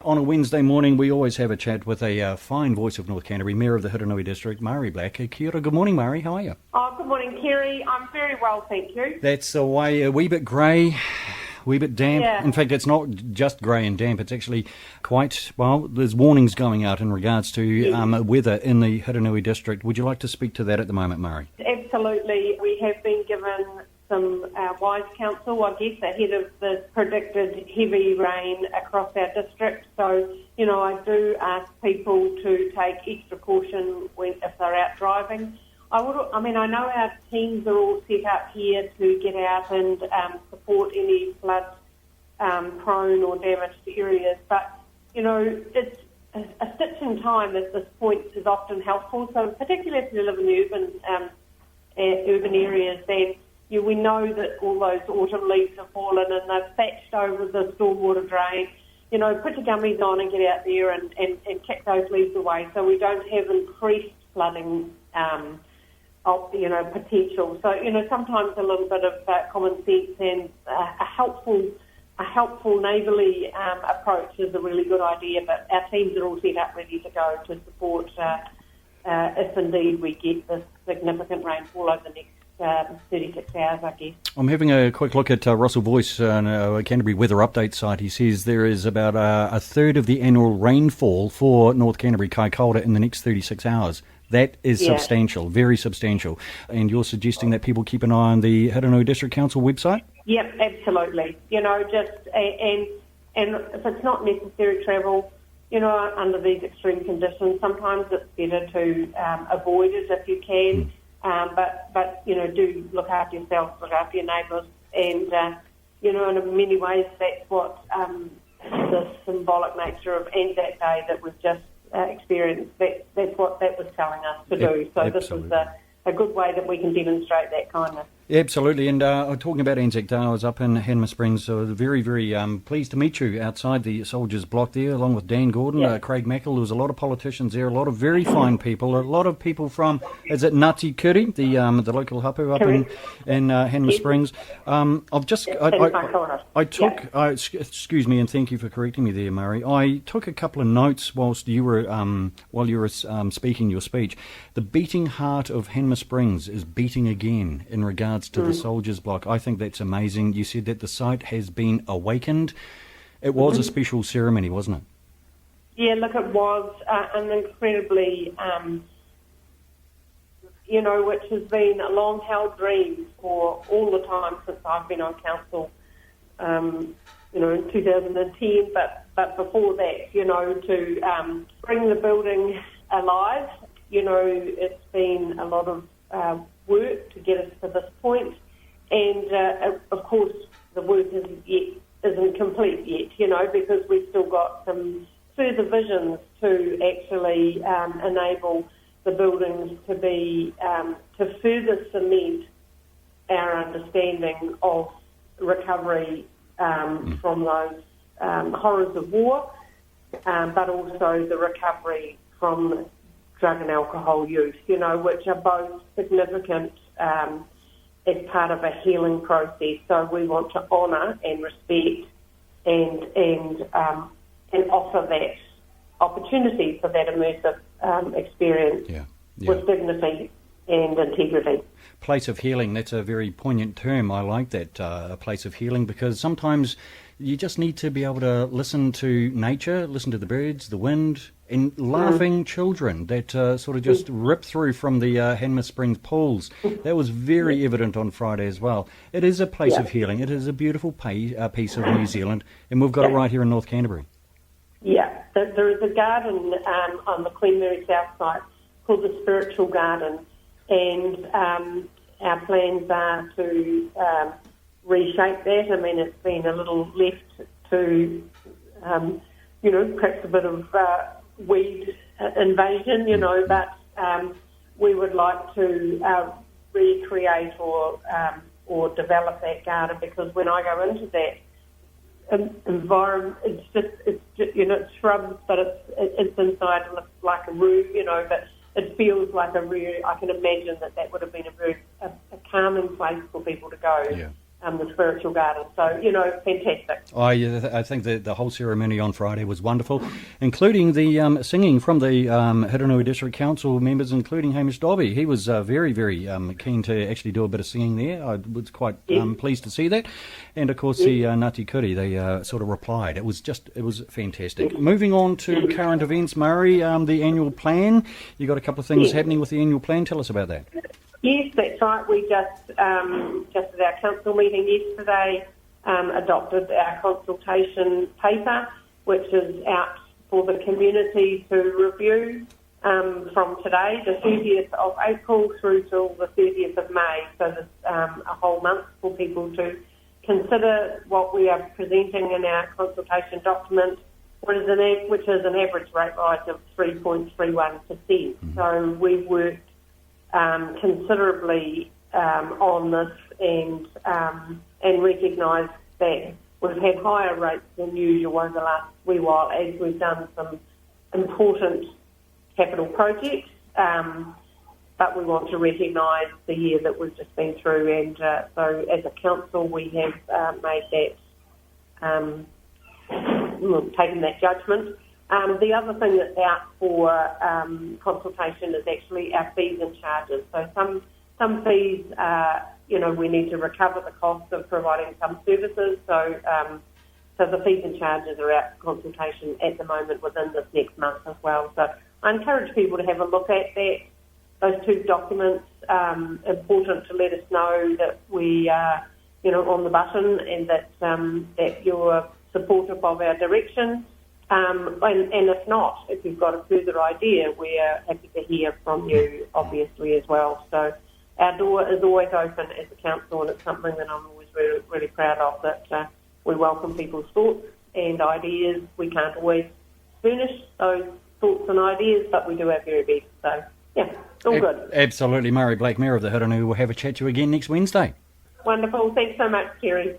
On a Wednesday morning, we always have a chat with a fine voice of North Canterbury, Mayor of the Hurunui District, Mari Black. Kia ora. Good morning, Mari. How are you? Oh, good morning, Kerry. I'm very well, thank you. That's the way, a wee bit grey, wee bit damp. Yeah. In fact, it's not just grey and damp. It's actually quite, well, there's warnings going out in regards to weather in the Hurunui District. Would you like to speak to that at the moment, Mari? Absolutely. We have been given some wise counsel, I guess, ahead of the predicted heavy rain across our district. So, I do ask people to take extra caution if they're out driving. I know our teams are all set up here to get out and support any flood prone or damaged areas, but it's a stitch in time at this point is often helpful. So particularly if you live in urban areas, then we know that all those autumn leaves have fallen and they've thatched over the stormwater drain. Put your gummies on and get out there and kick those leaves away so we don't have increased flooding potential. So, sometimes a little bit of common sense and a helpful neighbourly approach is a really good idea, but our teams are all set up ready to go to support if indeed we get this significant rainfall over the next 36 hours, I guess. I'm having a quick look at Russell Voice on a Canterbury Weather Update site. He says there is about a third of the annual rainfall for North Canterbury, Kaikoura, in the next 36 hours. That is substantial, very substantial. And you're suggesting that people keep an eye on the Hurunui District Council website? Yep, absolutely. And if it's not necessary travel, under these extreme conditions, sometimes it's better to avoid it if you can. But do look after yourself, look after your neighbours, and in many ways that's what the symbolic nature of Anzac Day that we've just experienced. That's what that was telling us to do. So Absolutely. This is a good way that we can demonstrate that kindness. Absolutely, and talking about Anzac Day, I was up in Hanma Springs, so very, very pleased to meet you outside the Soldiers Block there, along with Dan Gordon, Craig Mackle. There was a lot of politicians there, a lot of very fine people, a lot of people from, is it Ngāti Kuri, the local hapu up in Hanma Springs. Excuse me, and thank you for correcting me there, Murray. I took a couple of notes whilst you were speaking your speech. The beating heart of Hanma Springs is beating again in regards to the Soldiers Block. I think that's amazing. You said that the site has been awakened. It was a special ceremony, wasn't it? Yeah, look, it was an incredibly, which has been a long-held dream for all the time since I've been on council, in 2010, but before that, to bring the building alive. It's been a lot of work to get us to this point, and of course the work isn't complete yet, because we've still got some further visions to actually enable the buildings to be to further cement our understanding of recovery from those horrors of war, but also the recovery from drug and alcohol use, which are both significant as part of a healing process. So we want to honour and respect and offer that opportunity for that immersive experience with dignity and integrity. Place of healing, that's a very poignant term. I like that, a place of healing, because sometimes you just need to be able to listen to nature, listen to the birds, the wind, and laughing children that sort of just rip through from the Hanma Springs pools. That was very evident on Friday as well. It is a place of healing. It is a beautiful piece of New Zealand, and we've got it right here in North Canterbury. Yeah, there is a garden on the Queen Mary South site called the Spiritual Garden, and our plans are to reshape that. I mean, it's been a little left to, perhaps a bit of weed invasion, but we would like to recreate or develop that garden, because when I go into that environment, it's shrubs, but it's inside like a room, but it feels like I can imagine that would have been a calming place for people to go. the spiritual garden. So, fantastic. I think that the whole ceremony on Friday was wonderful, including the singing from the Hurunui District Council members, including Hamish Dobby. He was very, very keen to actually do a bit of singing there. I was quite pleased to see that. And, of course, the Ngāti Kuri, they sort of replied. It was fantastic. Moving on to current events, Murray, the annual plan. You got a couple of things happening with the annual plan. Tell us about that. Yes, that's right. We just at our council meeting yesterday adopted our consultation paper, which is out for the community to review from today, the 30th of April, through till the 30th of May. So there's a whole month for people to consider what we are presenting in our consultation document, which is an average rate rise of 3.31%. So we've worked considerably on this and recognise that we've had higher rates than usual over the last wee while as we've done some important capital projects, but we want to recognise the year that we've just been through, and so as a council we have made that, taken that judgment. The other thing that's out for consultation is actually our fees and charges. So some fees, we need to recover the cost of providing some services. So the fees and charges are out for consultation at the moment within this next month as well. So I encourage people to have a look at that. Those two documents, important to let us know that we are, on the button, and that you're supportive of our direction. And if not, if you've got a further idea, we're happy to hear from you, obviously, as well. So our door is always open as a council, and it's something that I'm always really, really proud of, that we welcome people's thoughts and ideas. We can't always furnish those thoughts and ideas, but we do our very best. So, yeah, it's all good. Absolutely. Murray Blake, Mayor of the Hurunui, will have a chat to you again next Wednesday. Wonderful. Thanks so much, Kerry.